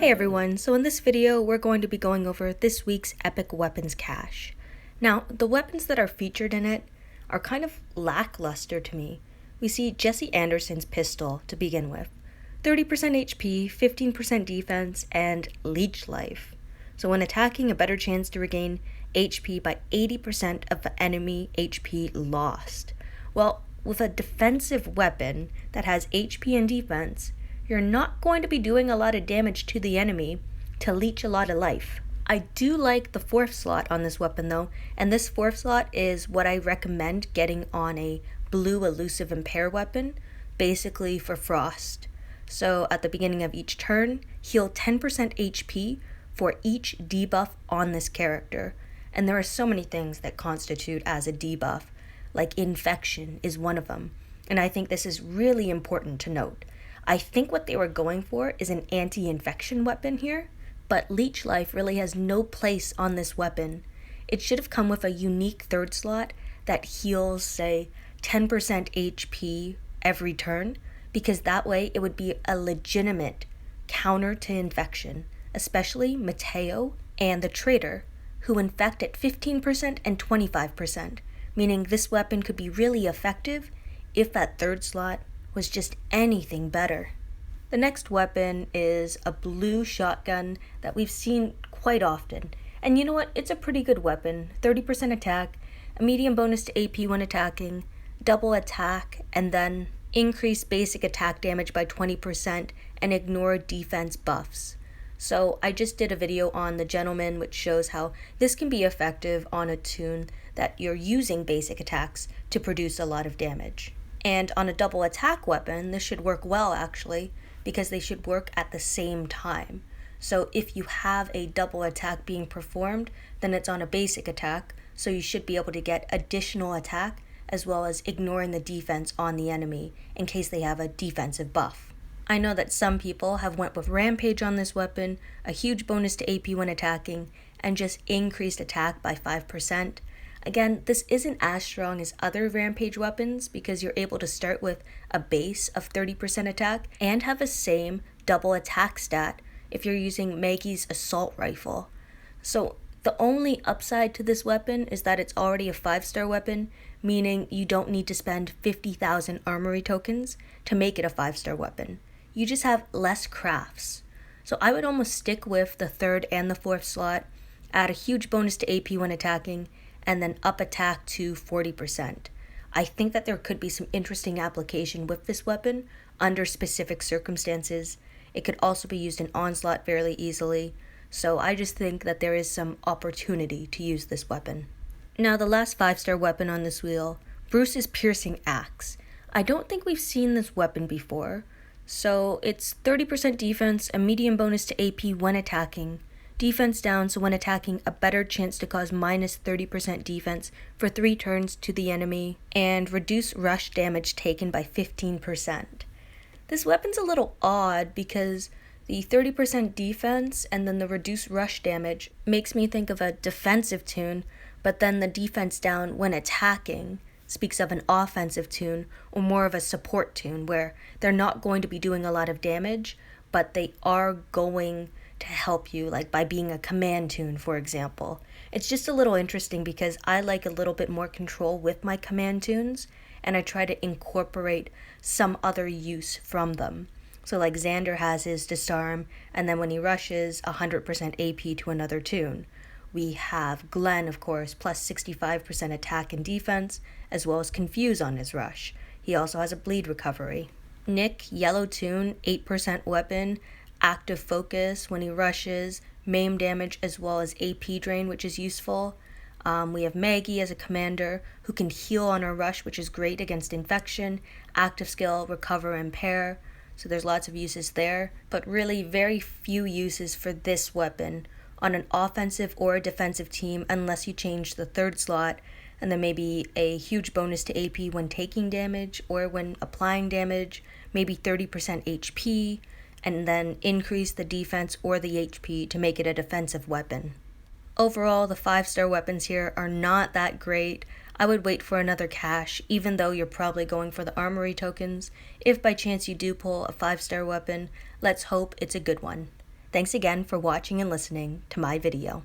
Hey everyone, so in this video we're going to be going over this week's epic weapons cache. Now, the weapons that are featured in it are kind of lackluster to me. We see Jesse Anderson's pistol to begin with, 30% HP, 15% defense, and leech life. So when attacking, a better chance to regain HP by 80% of the enemy HP lost. Well, with a defensive weapon that has HP and defense, you're not going to be doing a lot of damage to the enemy to leech a lot of life. I do like the 4th slot on this weapon though, and this 4th slot is what I recommend getting on a blue elusive impair weapon, basically for frost. So at the beginning of each turn, heal 10% HP for each debuff on this character. And there are so many things that constitute as a debuff, like infection is one of them. And I think this is really important to note. I think what they were going for is an anti-infection weapon here, but leech life really has no place on this weapon. It should have come with a unique 3rd slot that heals, say, 10% HP every turn, because that way it would be a legitimate counter to infection, especially Mateo and the Traitor, who infect at 15% and 25%, meaning this weapon could be really effective if that 3rd slot was just anything better. The next weapon is a blue shotgun that we've seen quite often. And you know what? It's a pretty good weapon. 30% attack, a medium bonus to AP when attacking, double attack, and then increase basic attack damage by 20% and ignore defense buffs. So I just did a video on the Gentleman which shows how this can be effective on a toon that you're using basic attacks to produce a lot of damage. And on a double attack weapon, this should work well actually, because they should work at the same time. So if you have a double attack being performed, then it's on a basic attack, so you should be able to get additional attack as well as ignoring the defense on the enemy in case they have a defensive buff. I know that some people have went with Rampage on this weapon, a huge bonus to AP when attacking, and just increased attack by 5%. Again, this isn't as strong as other Rampage weapons because you're able to start with a base of 30% attack and have the same double attack stat if you're using Maggie's assault rifle. So the only upside to this weapon is that it's already a 5-star weapon, meaning you don't need to spend 50,000 armory tokens to make it a 5-star weapon. You just have less crafts. So I would almost stick with the 3rd and the 4th slot, add a huge bonus to AP when attacking, and then up attack to 40%. I think that there could be some interesting application with this weapon under specific circumstances. It could also be used in Onslaught fairly easily, so I just think that there is some opportunity to use this weapon. Now the last 5-star weapon on this wheel, Bruce's Piercing Axe. I don't think we've seen this weapon before, so it's 30% defense, a medium bonus to AP when attacking, defense down, so when attacking, a better chance to cause minus 30% defense for 3 turns to the enemy, and reduce rush damage taken by 15%. This weapon's a little odd because the 30% defense and then the reduced rush damage makes me think of a defensive toon, but then the defense down when attacking speaks of an offensive toon or more of a support toon where they're not going to be doing a lot of damage, but they are going to help you, like by being a command toon, for example. It's just a little interesting because I like a little bit more control with my command toons, and I try to incorporate some other use from them. So like Xander has his disarm, and then when he rushes, 100% AP to another toon. We have Glenn, of course, plus 65% attack and defense, as well as confuse on his rush. He also has a bleed recovery. Nick, yellow toon, 8% weapon, active focus when he rushes, maim damage, as well as AP drain, which is useful. We have Maggie as a commander who can heal on her rush, which is great against infection, active skill, recover, and impair. So there's lots of uses there, but really very few uses for this weapon on an offensive or a defensive team unless you change the 3rd slot, and then maybe a huge bonus to AP when taking damage or when applying damage, maybe 30% HP, and then increase the defense or the HP to make it a defensive weapon. Overall, the 5-star weapons here are not that great. I would wait for another cache, even though you're probably going for the armory tokens. If by chance you do pull a 5-star weapon, let's hope it's a good one. Thanks again for watching and listening to my video.